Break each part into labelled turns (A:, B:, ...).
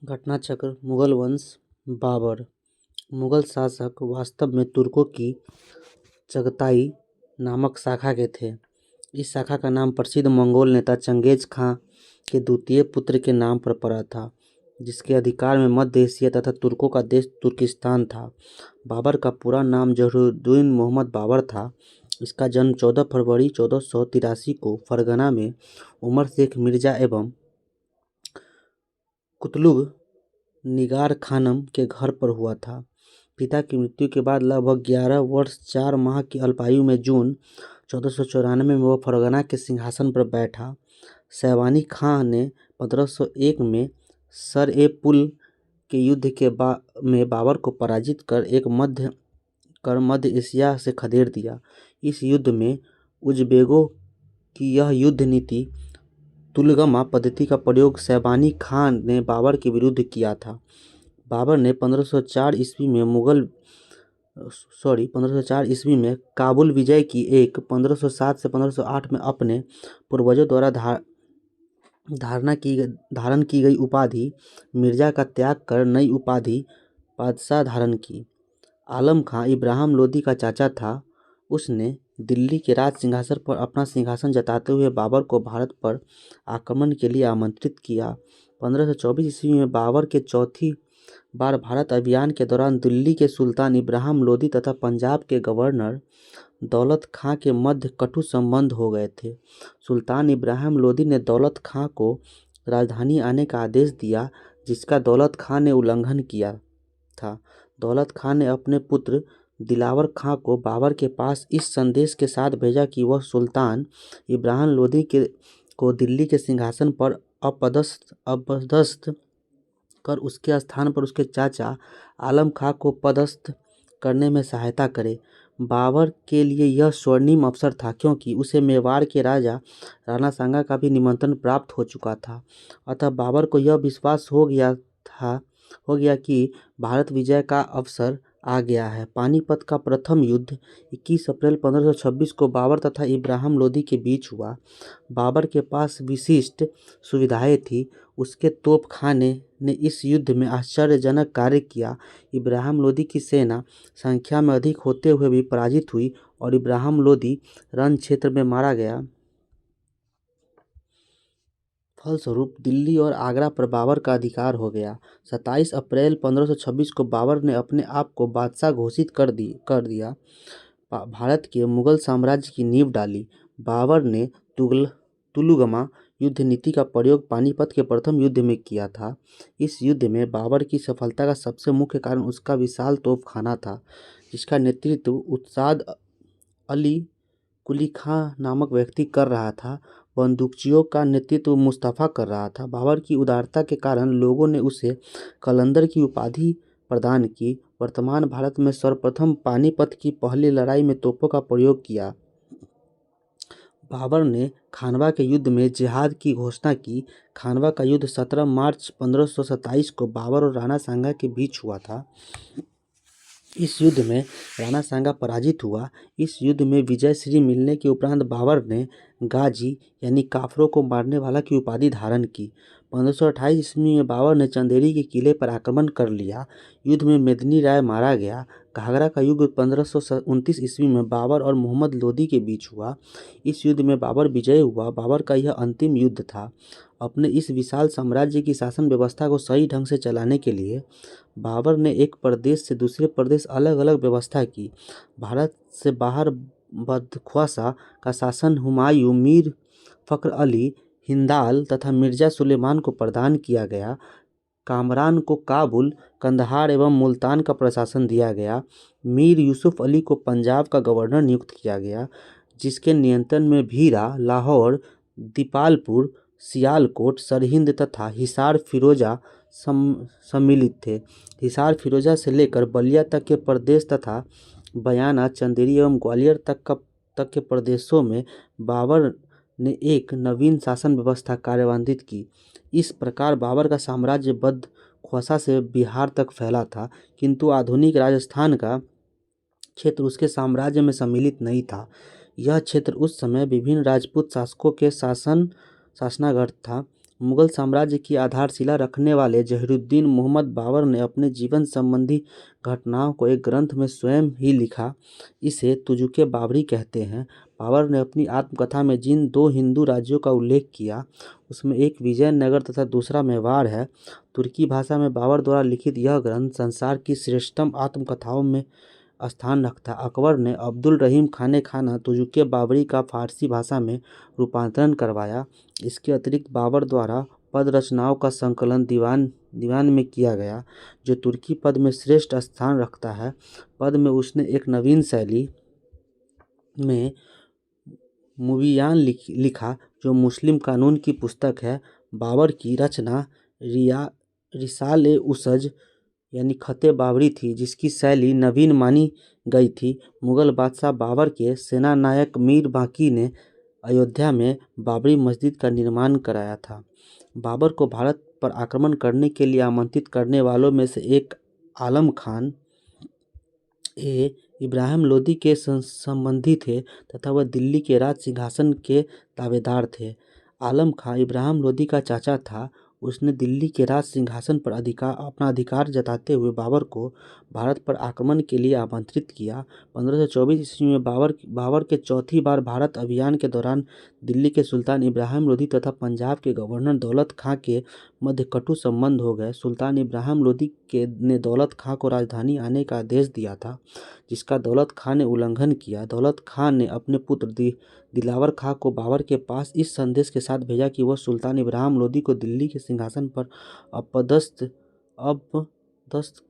A: घटनाचक्र मुगल वंश बाबर मुगल शासक वास्तव में तुर्कों की चगताई नामक शाखा के थे। इस शाखा का नाम प्रसिद्ध मंगोल नेता चंगेज खां के द्वितीय पुत्र के नाम पर पड़ा था, जिसके अधिकार में मध्य एशिया तथा तुर्कों का देश तुर्किस्तान था। बाबर का पूरा नाम जहरुद्दीन मोहम्मद बाबर था। इसका जन्म 14 फरवरी 1483 को फरगना में उमर शेख मिर्जा एवं कुतलुग निगार खानम के घर पर हुआ था। पिता की मृत्यु के बाद लगभग 11 वर्ष 4 माह की अल्पायु में जून 1494 में वह फरगना के सिंहासन पर बैठा। शैबानी खां ने 1501 में सर-ए-पुल के युद्ध में बाबर को पराजित कर मध्य एशिया से खदेड़ दिया। इस युद्ध में उज़बेकों की यह युद्ध नीति तुलगमा पद्धति का प्रयोग शैबानी खां ने बाबर के विरुद्ध किया था। बाबर ने 1504 ईस्वी में काबुल विजय की 1507 से 1508 में अपने पूर्वजों द्वारा धारण की गई उपाधि मिर्जा का त्याग कर नई उपाधि बादशाह धारण की। आलम खां इब्राहिम लोदी का चाचा था। उसने दिल्ली के राज सिंहासन पर अपना सिंहासन जताते हुए बाबर को भारत पर आक्रमण के लिए आमंत्रित किया। 1524 ईस्वी में बाबर के चौथी बार भारत अभियान के दौरान दिल्ली के सुल्तान इब्राहिम लोदी तथा पंजाब के गवर्नर दौलत खां के मध्य कटु संबंध हो गए थे। सुल्तान इब्राहिम लोदी ने दौलत खां को राजधानी आने का आदेश दिया, जिसका दौलत खां ने उल्लंघन किया था। दौलत खां ने अपने पुत्र दिलावर खां को बाबर के पास इस संदेश के साथ भेजा कि वह सुल्तान इब्राहिम लोदी को दिल्ली के सिंहासन पर अपदस्थ कर उसके स्थान पर उसके चाचा आलम खां को पदस्थ करने में सहायता करे। बाबर के लिए यह स्वर्णिम अवसर था, क्योंकि उसे मेवाड़ के राजा राणा सांगा का भी निमंत्रण प्राप्त हो चुका था। अतः बाबर को यह विश्वास हो गया कि भारत विजय का अवसर आ गया है। पानीपत का प्रथम युद्ध 21 अप्रैल 1526 को बाबर तथा इब्राहिम लोदी के बीच हुआ। बाबर के पास विशिष्ट सुविधाएं थी। उसके तोपखाने ने इस युद्ध में आश्चर्यजनक कार्य किया। इब्राहिम लोदी की सेना संख्या में अधिक होते हुए भी पराजित हुई और इब्राहिम लोदी रण क्षेत्र में मारा गया। फलस्वरूप दिल्ली और आगरा पर बाबर का अधिकार हो गया। 27 अप्रैल 1526 को बाबर ने अपने आप को बादशाह घोषित कर दिया। भारत के मुगल साम्राज्य की नींव डाली। बाबर ने तुलुगमा युद्ध नीति का प्रयोग पानीपत के प्रथम युद्ध में किया था। इस युद्ध में बाबर की सफलता का सबसे मुख्य कारण उसका विशाल तोपखाना था, जिसका नेतृत्व उस्ताद अली कुली खां नामक व्यक्ति कर रहा था। बंदूकचियों का नेतृत्व मुस्तफा कर रहा था। बाबर की उदारता के कारण लोगों ने उसे कलंदर की उपाधि प्रदान की। वर्तमान भारत में सर्वप्रथम पानीपत की पहली लड़ाई में तोपों का प्रयोग किया। बाबर ने खानवा के युद्ध में जिहाद की घोषणा की। खानवा का युद्ध 17 मार्च 1527 को बाबर और राणा सांगा के बीच हुआ था। इस युद्ध में राणा सांगा पराजित हुआ। इस युद्ध में विजय श्री मिलने के उपरांत बाबर ने गाजी यानी काफरों को मारने वाला की उपाधि धारण की। 1528 ईस्वी में बाबर ने चंदेरी के किले पर आक्रमण कर लिया। युद्ध में मेदिनी राय मारा गया। घाघरा का युद्ध 1529 ईस्वी में बाबर और मोहम्मद लोदी के बीच हुआ। इस युद्ध में बाबर विजयी हुआ। बाबर का यह अंतिम युद्ध था। अपने इस विशाल साम्राज्य की शासन व्यवस्था को सही ढंग से चलाने के लिए बाबर ने एक प्रदेश से दूसरे प्रदेश अलग अलग व्यवस्था की। भारत से बाहर बदख्वासा का शासन हुमायूं, मीर फखर अली, हिंदाल तथा मिर्जा सुलेमान को प्रदान किया गया। कामरान को काबुल, कंदहार एवं मुल्तान का प्रशासन दिया गया। मीर यूसुफ अली को पंजाब का गवर्नर नियुक्त किया गया, जिसके नियंत्रण में भीरा, लाहौर, दीपालपुर, सियालकोट, सरहिंद तथा हिसार फिरोजा सम्मिलित थे। हिसार फिरोजा से लेकर बलिया तक के प्रदेश तथा बयाना, चंदेरी एवं ग्वालियर तक के प्रदेशों में बाबर ने एक नवीन शासन व्यवस्था कार्यान्वित की। इस प्रकार बाबर का साम्राज्य बदख्वासा से बिहार तक फैला था, किंतु आधुनिक राजस्थान का क्षेत्र उसके साम्राज्य में सम्मिलित नहीं था। यह क्षेत्र उस समय विभिन्न राजपूत शासकों के शासनागढ़ था। मुगल साम्राज्य की आधारशिला रखने वाले जहीरुद्दीन मोहम्मद बाबर ने अपने जीवन संबंधी घटनाओं को एक ग्रंथ में स्वयं ही लिखा। इसे तुजुके बाबरी कहते हैं। बाबर ने अपनी आत्मकथा में जिन दो हिंदू राज्यों का उल्लेख किया, उसमें एक विजयनगर तथा दूसरा मेवाड़ है। तुर्की भाषा में बाबर द्वारा लिखित यह ग्रंथ संसार की श्रेष्ठतम आत्मकथाओं में स्थान रखता। अकबर ने अब्दुल रहीम खाने खाना तुजुके बाबरी का फारसी भाषा में रूपांतरण करवाया। इसके अतिरिक्त बाबर द्वारा पद रचनाओं का संकलन दीवान में किया गया, जो तुर्की पद में श्रेष्ठ स्थान रखता है। पद में उसने एक नवीन शैली में मुबियान लिखा, जो मुस्लिम कानून की पुस्तक है। बाबर की रचना रिसाल उसज यानी खते बाबरी थी, जिसकी शैली नवीन मानी गई थी। मुगल बादशाह बाबर के सेनानायक मीर बाकी ने अयोध्या में बाबरी मस्जिद का निर्माण कराया था। बाबर को भारत पर आक्रमण करने के लिए आमंत्रित करने वालों में से एक आलम खान इब्राहिम लोदी के संबंधी थे तथा वह दिल्ली के राज सिंहासन के दावेदार थे। आलम खां इब्राहिम लोदी का चाचा था। उसने दिल्ली के राज सिंहासन पर अपना अधिकार जताते हुए बाबर को भारत पर आक्रमण के लिए आमंत्रित किया। 1524 ईस्वी में बाबर के चौथी बार भारत अभियान के दौरान दिल्ली के सुल्तान इब्राहिम लोदी तथा पंजाब के गवर्नर दौलत खां के मध्य कटु संबंध हो गए। सुल्तान इब्राहिम लोदी ने दौलत खां को राजधानी आने का आदेश दिया था, जिसका दौलत खां ने उल्लंघन किया। दौलत खां ने अपने पुत्र दिलावर खां को बाबर के पास इस संदेश के साथ भेजा कि वह सुल्तान इब्राहिम लोदी को दिल्ली के सिंहासन पर अपदस्थ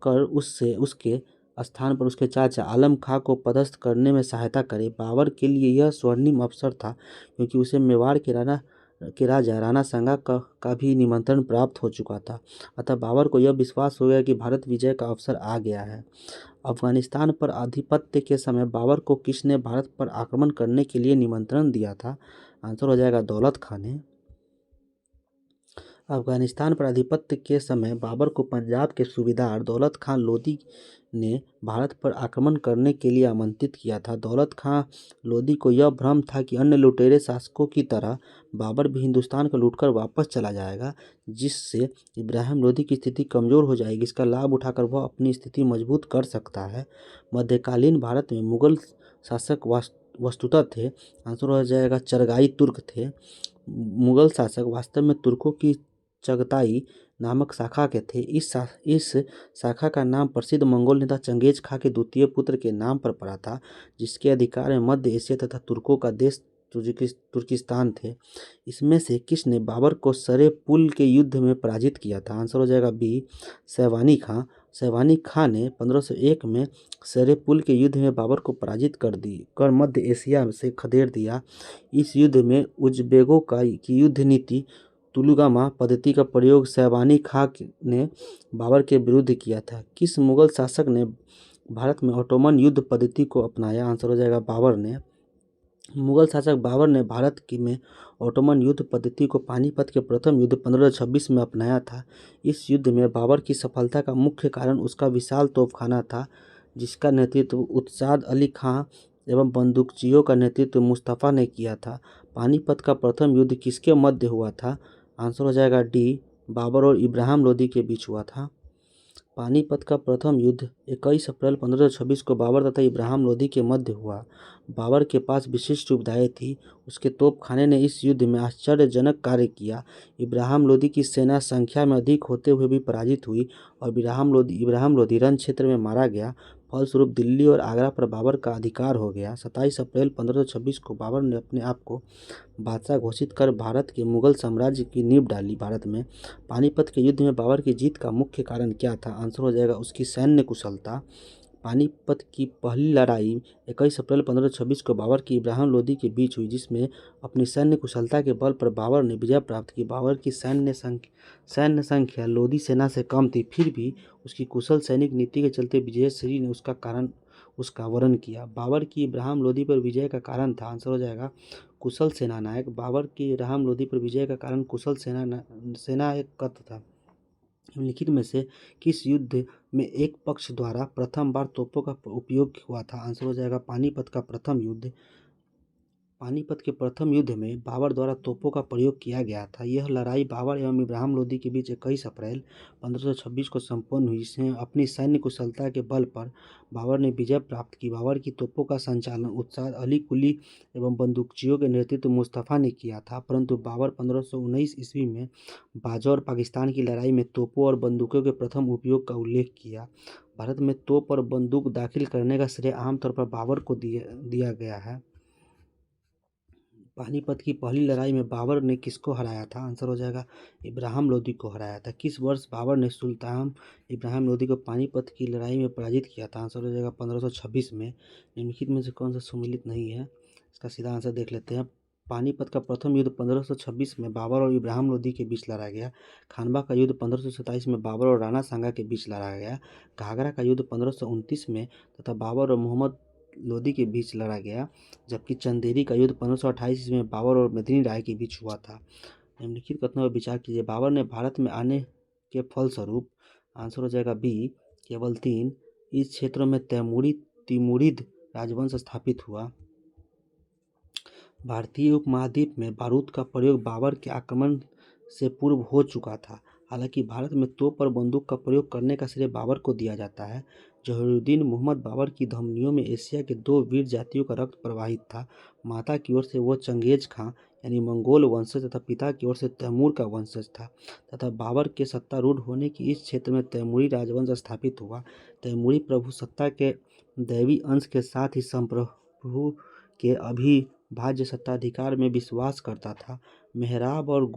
A: कर उसके स्थान पर उसके चाचा आलम खां को पदस्थ करने में सहायता करे। बाबर के लिए यह स्वर्णिम अवसर था, क्योंकि उसे मेवाड़ के राजा राणा सांगा का भी निमंत्रण प्राप्त हो चुका था। अतः बाबर को यह विश्वास हो गया कि भारत विजय का अवसर आ गया है। अफगानिस्तान पर आधिपत्य के समय बाबर को किसने भारत पर आक्रमण करने के लिए निमंत्रण दिया था? आंसर हो जाएगा दौलत खां ने। अफगानिस्तान पर आधिपत्य के समय बाबर को पंजाब के सूबेदार दौलत खां लोदी ने भारत पर आक्रमण करने के लिए आमंत्रित किया था। दौलत खां लोदी को यह भ्रम था कि अन्य लुटेरे शासकों की तरह बाबर भी हिंदुस्तान को लूटकर वापस चला जाएगा, जिससे इब्राहिम लोदी की स्थिति कमजोर हो जाएगी। इसका लाभ उठाकर वह अपनी स्थिति मजबूत कर सकता है। मध्यकालीन भारत में मुगल शासक वस्तुतः थे। आंसर हो जाएगा चरगाई तुर्क थे। मुगल शासक वास्तव में तुर्कों की चगताई नामक शाखा के थे। इस शाखा का नाम प्रसिद्ध मंगोल नेता चंगेज खां के द्वितीय पुत्र के नाम पर पड़ा था, जिसके अधिकार में मध्य एशिया तथा तुर्कों का देश तुर्किस्तान थे। इसमें से किसने बाबर को सरे पुल के युद्ध में पराजित किया था? आंसर हो जाएगा बी, सैवानी खां। सैवानी खां ने 1501 में सरे पुल के युद्ध में बाबर को पराजित कर मध्य एशिया से खदेड़ दिया। इस युद्ध में उज़्बेकों की युद्ध नीति तुलुगामा पद्धति का प्रयोग सैवानी खां ने बाबर के विरुद्ध किया था। किस मुगल शासक ने भारत में ऑटोमन युद्ध पद्धति को अपनाया? आंसर हो जाएगा बाबर ने। मुगल शासक बाबर ने भारत में ऑटोमन युद्ध पद्धति को पानीपत के प्रथम युद्ध 1526 में अपनाया था। इस युद्ध में बाबर की सफलता का मुख्य कारण उसका विशाल तोपखाना था, जिसका नेतृत्व उत्साद अली खां एवं बंदूकचियों का नेतृत्व मुस्तफ़ा ने किया था। पानीपत का प्रथम युद्ध किसके मध्य हुआ था? आंसर हो जाएगा डी, बाबर और इब्राहिम लोदी के बीच हुआ था। पानीपत का प्रथम युद्ध 21 अप्रैल 1526 को बाबर तथा इब्राहिम लोदी के मध्य हुआ। बाबर के पास विशिष्ट सुविधाएं थी। उसके तोपखाने ने इस युद्ध में आश्चर्यजनक कार्य किया। इब्राहिम लोदी की सेना संख्या में अधिक होते हुए भी पराजित हुई और इब्राहिम लोदी रण क्षेत्र में मारा गया। फलस्वरूप दिल्ली और आगरा पर बाबर का अधिकार हो गया। 27 अप्रैल 1526 को बाबर ने अपने आप को बादशाह घोषित कर भारत के मुगल साम्राज्य की नींव डाली। भारत में पानीपत के युद्ध में बाबर की जीत का मुख्य कारण क्या था? आंसर हो जाएगा उसकी सैन्य कुशलता। पानीपत की पहली लड़ाई 21 अप्रैल 1526 को बाबर की इब्राहिम लोदी के बीच हुई, जिसमें अपनी सैन्य कुशलता के बल पर बाबर ने विजय प्राप्त की। बाबर की सैन्य संख्या लोदी सेना से कम थी, फिर भी उसकी कुशल सैनिक नीति के चलते विजयश्री ने उसका वर्णन किया। बाबर की इब्राहिम लोदी पर विजय का कारण था। आंसर हो जाएगा कुशल सेना नायक। बाबर की इब्राहिम लोदी पर विजय का कारण कुशल सेना एक कत था। निम्नलिखित में से किस युद्ध में एक पक्ष द्वारा प्रथम बार तोपों का उपयोग हुआ था? आंसर हो जाएगा पानीपत का प्रथम युद्ध। पानीपत के प्रथम युद्ध में बाबर द्वारा तोपों का प्रयोग किया गया था। यह लड़ाई बाबर एवं इब्राहिम लोदी के बीच 21 अप्रैल 1526 को संपन्न हुई, जिसमें अपनी सैन्य कुशलता के बल पर बाबर ने विजय प्राप्त की। बाबर की तोपों का संचालन उस्ताद अली कुली एवं बंदूकचियों के नेतृत्व मुस्तफ़ा ने किया था, परंतु बाबर 1519 ईस्वी में बाजौ और पाकिस्तान की लड़ाई में तोपों और बंदूकों के प्रथम उपयोग का उल्लेख किया। भारत में तोप और बंदूक दाखिल करने का श्रेय आमतौर पर बाबर को दिया गया है। पानीपत की पहली लड़ाई में बाबर ने किसको हराया था? आंसर हो जाएगा इब्राहिम लोदी को हराया था। किस वर्ष बाबर ने सुल्तान इब्राहिम लोदी को पानीपत की लड़ाई में पराजित किया था? आंसर हो जाएगा 1526 में। निम्नलिखित में से कौन सा सुमेलित नहीं है? इसका सीधा आंसर देख लेते हैं। पानीपत का प्रथम युद्ध 1526 में बाबर और इब्राहिम लोदी के बीच लड़ा गया। खानवा का युद्ध 1527 में बाबर और राणा सांगा के बीच लड़ा गया। घाघरा का युद्ध 1529 में तथा बाबर और मोहम्मद लोदी के बीच लड़ा गया, जबकि चंदेरी का युद्ध 1528 ईस्वी में बाबर और मेदिनी राय के बीच हुआ था। निम्नलिखित कथनों पर विचार कीजिए। बाबर ने भारत में आने के फलस्वरूप, आंसर हो जाएगा बी, केवल 3 इस क्षेत्रों में तिमुरिद राजवंश स्थापित हुआ। भारतीय उपमहाद्वीप में बारूद का प्रयोग बाबर के आक्रमण से पूर्व हो चुका था। हालांकि भारत में तोप और बंदूक का प्रयोग करने का श्रेय बाबर को दिया जाता है। जहीरुद्दीन मोहम्मद बाबर की धमनियों में एशिया के 2 वीर जातियों का रक्त प्रवाहित था। माता की ओर से वो चंगेज खां यानी मंगोल वंशज तथा पिता की ओर से तैमूर का वंशज था तथा बाबर के सत्तारूढ़ होने की इस क्षेत्र में तैमूरी राजवंश स्थापित हुआ। तैमूरी प्रभु सत्ता के दैवी अंश के साथ ही संप्रभु के अभिभाज्य सत्ताधिकार में विश्वास करता था। मेहराब और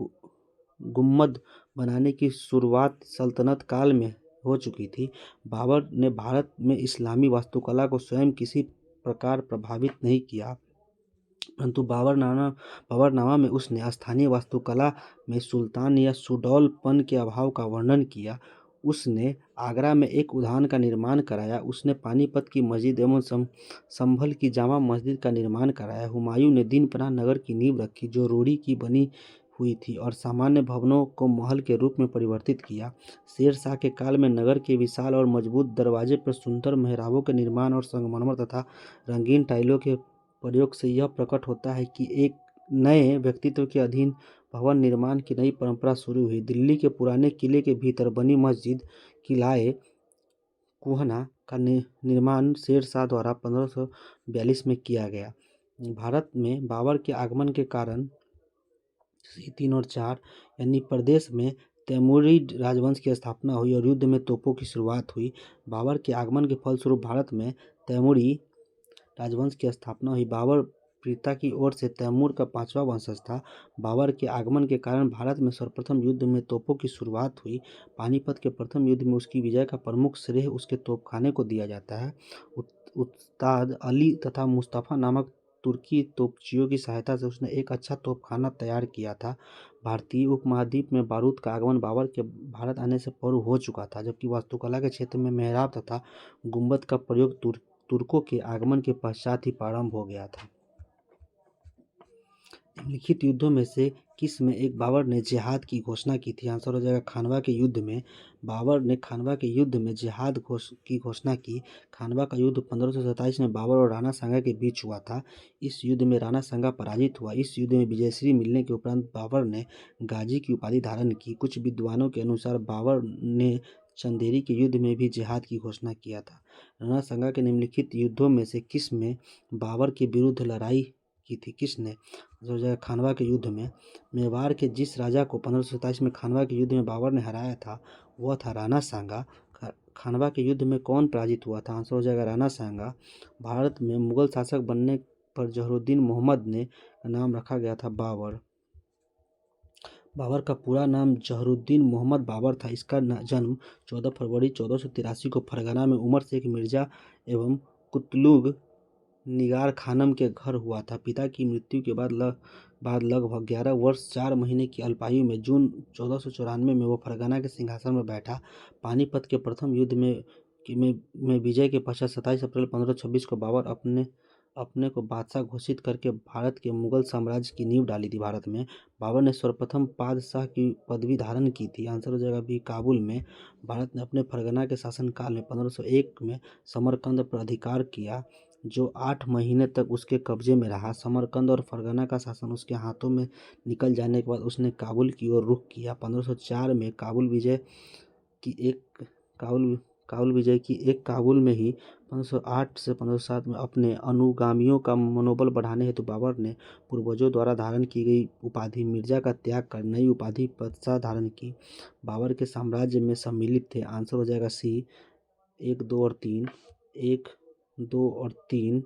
A: गुम्मद बनाने की शुरुआत सल्तनत काल में हो चुकी थी। बाबर ने भारत में इस्लामी वास्तुकला को स्वयं किसी प्रकार प्रभावित नहीं किया, परंतु बाबरनामा में उसने स्थानीय वास्तुकला में सुल्तान या सुडौलपन के अभाव का वर्णन किया। उसने आगरा में एक उद्यान का निर्माण कराया। उसने पानीपत की मस्जिद एवं संभल की जामा मस्जिद का निर्माण कराया। हुमायूं ने दीनपनाह नगर की नींव रखी, जो रोड़ी की बनी हुई थी, और सामान्य भवनों को महल के रूप में परिवर्तित किया। शेर शाह के काल में नगर के विशाल और मजबूत दरवाजे पर सुंदर मेहराबों के निर्माण और संगमरमर तथा रंगीन टाइलों के प्रयोग से यह प्रकट होता है कि एक नए व्यक्तित्व के अधीन भवन निर्माण की नई परंपरा शुरू हुई। दिल्ली के पुराने किले के भीतर बनी मस्जिद किलाए कुहना का निर्माण शेर शाह द्वारा 1542 में किया गया। भारत में बाबर के आगमन के कारण C3 और 4 यानी प्रदेश में तैमूरिद राजवंश की स्थापना हुई और युद्ध में तोपों की शुरुआत हुई। बाबर के आगमन के फलस्वरूप भारत में तैमूरी राजवंश की स्थापना हुई। बाबर पिता की ओर से तैमूर का 5वां वंशज था। बाबर के आगमन के कारण भारत में सर्वप्रथम युद्ध में तोपों की शुरुआत हुई। पानीपत के प्रथम युद्ध में उसकी विजय का प्रमुख श्रेय उसके तोपखाने को दिया जाता है। उस्ताद अली तथा मुस्तफ़ा नामक तुर्की तोपचियों की सहायता से उसने एक अच्छा तोपखाना तैयार किया था। भारतीय उपमहाद्वीप में बारूद का आगमन बाबर के भारत आने से पूर्व हो चुका था, जबकि वास्तुकला के क्षेत्र में मेहराब तथा गुंबद का प्रयोग तुर्कों के आगमन के पश्चात ही प्रारंभ हो गया था। निम्नलिखित युद्धों में से किस में एक बाबर ने जिहाद की घोषणा की थी? आंसर हो जाएगा खानवा के युद्ध में। बाबर ने खानवा के युद्ध में जिहाद की घोषणा की। खानवा का युद्ध 1527 में बाबर और राणा सांगा के बीच हुआ था। इस युद्ध में राणा सांगा पराजित हुआ। इस युद्ध में विजयश्री मिलने के उपरांत बाबर ने गाजी की उपाधि धारण की। कुछ विद्वानों के अनुसार बाबर ने चंदेरी के युद्ध में भी जिहाद की घोषणा किया था। राणा सांगा के निम्नलिखित युद्धों में से किस में बाबर के विरुद्ध लड़ाई की थी? किसने? जो है खानवा के युद्ध में। मेवाड़ के जिस राजा को 1527 में खानवा के युद्ध में बाबर ने हराया था वह था राणा सांगा। खानवा के युद्ध में कौन पराजित हुआ था? आंसर हो जाएगा राणा सांगा। भारत में मुगल शासक बनने पर जहीरुद्दीन मोहम्मद ने नाम रखा गया था बाबर। बाबर का पूरा नाम जहीरुद्दीन मोहम्मद बाबर था। इसका जन्म 14 फरवरी 1483 को फरगना में उमर शेख मिर्जा एवं कुतलुग निगार खानम के घर हुआ था। पिता की मृत्यु के बाद लगभग 11 वर्ष 4 महीने की अल्पायु में जून 1494 में वो फरगना के सिंहासन में बैठा। पानीपत के प्रथम युद्ध में विजय के पश्चात 27 अप्रैल 1526 को बाबर अपने को बादशाह घोषित करके भारत के मुगल साम्राज्य की नींव डाली थी। भारत में बाबर ने सर्वप्रथम पादशाह की पदवी धारण की थी। आंसर हो जाएगा बी, काबुल में। भारत ने अपने फरगना के शासनकाल में 1501 में समरकंद पर अधिकार किया। जो 8 महीने तक उसके कब्जे में रहा। समरकंद और फरगना का शासन उसके हाथों में निकल जाने के बाद उसने काबुल की ओर रुख किया। 1504 में की एक काबुल काबुल विजय की एक काबुल में ही 1508 से 1507 में अपने अनुगामियों का मनोबल बढ़ाने हेतु बाबर ने पूर्वजों द्वारा धारण की गई उपाधि मिर्जा का त्याग कर नई उपाधि बादशाह धारण की। बाबर के साम्राज्य में सम्मिलित थे। आंसर हो जाएगा सी, 1, 2 और 3। 1, 2 और 3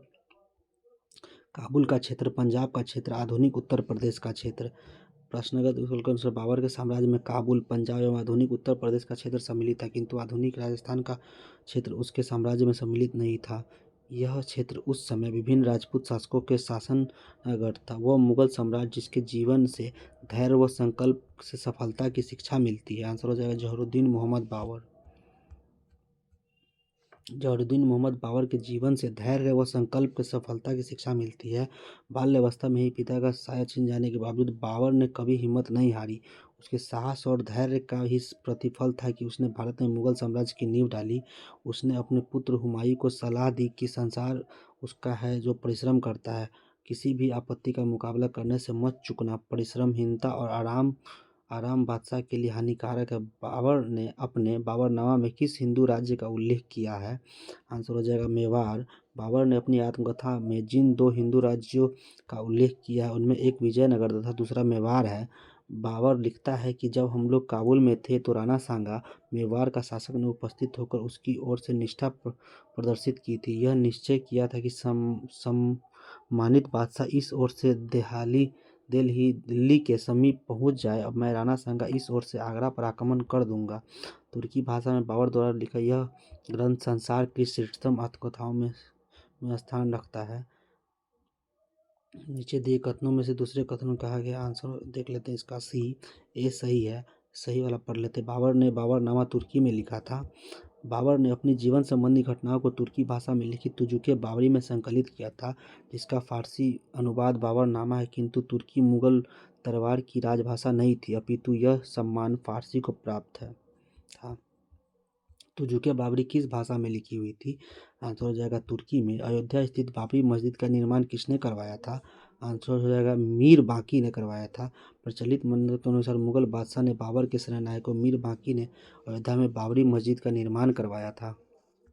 A: काबुल का क्षेत्र, पंजाब का क्षेत्र, आधुनिक उत्तर प्रदेश का क्षेत्र। प्रश्नगत विकल्प के अनुसार बाबर के साम्राज्य में काबुल, पंजाब एवं आधुनिक उत्तर प्रदेश का क्षेत्र सम्मिलित था, किंतु आधुनिक राजस्थान का क्षेत्र उसके साम्राज्य में सम्मिलित नहीं था। यह क्षेत्र उस समय विभिन्न राजपूत शासकों के शासनगढ़ था। वह मुगल सम्राट जिसके जीवन से धैर्य व संकल्प से सफलता की शिक्षा मिलती है। आंसर हो जाएगा जहुरुद्दीन मोहम्मद बाबर। जहुरुद्दीन मोहम्मद बाबर के जीवन से धैर्य व संकल्प की सफलता की शिक्षा मिलती है। बाल्यावस्था में ही पिता का साया छिन जाने के बावजूद बाबर ने कभी हिम्मत नहीं हारी। उसके साहस और धैर्य का ही प्रतिफल था कि उसने भारत में मुगल साम्राज्य की नींव डाली। उसने अपने पुत्र हुमायूं को सलाह दी कि संसार उसका है जो परिश्रम करता है, किसी भी आपत्ति का मुकाबला करने से मत चूकना। परिश्रमहीनता और आराम बादशाह के लिए हानिकारक है। बाबर ने अपने बाबरनामा में किस हिंदू राज्य का उल्लेख किया है? आंसर हो जाएगा मेवाड़। बाबर ने अपनी आत्मकथा में जिन 2 हिंदू राज्यों का उल्लेख किया है उनमें एक विजयनगर तथा दूसरा मेवाड़ है। बाबर लिखता है कि जब हम लोग काबुल में थे तो राणा सांगा मेवाड़ का शासक ने उपस्थित होकर उसकी ओर से निष्ठा प्रदर्शित की थी। यह निश्चय किया था कि सम्मानित बादशाह इस ओर से दिल्ली के समीप पहुंच जाए। अब मैं राणा सांगा इस ओर से आगरा पर आक्रमण कर दूंगा। तुर्की भाषा में बाबर द्वारा लिखा यह ग्रंथ संसार की श्रेष्ठतम आत्मकथाओं में स्थान रखता है। नीचे दिए कथनों में से दूसरे कथन में कहा गया आंसर देख लेते हैं। इसका सी, ए सही है। सही वाला पढ़ लेते। बाबर ने बाबरनामा तुर्की में लिखा था। बाबर ने अपनी जीवन संबंधी घटनाओं को तुर्की भाषा में लिखित तुजुके बाबरी में संकलित किया था, जिसका फारसी अनुवाद बाबरनामा है, किंतु तुर्की मुगल दरबार की राजभाषा नहीं थी, अपितु यह सम्मान फारसी को प्राप्त था। तुजुके बाबरी किस भाषा में लिखी हुई थी? आंसर हो जाएगा तुर्की में। अयोध्या स्थित बाबरी मस्जिद का निर्माण किसने करवाया था? आंसर हो जाएगा मीर बांकी ने करवाया था। प्रचलित मान्यता के अनुसार मुगल बादशाह ने बाबर के सेनानायकों मीर बांकी ने अयोध्या में बाबरी मस्जिद का निर्माण करवाया था।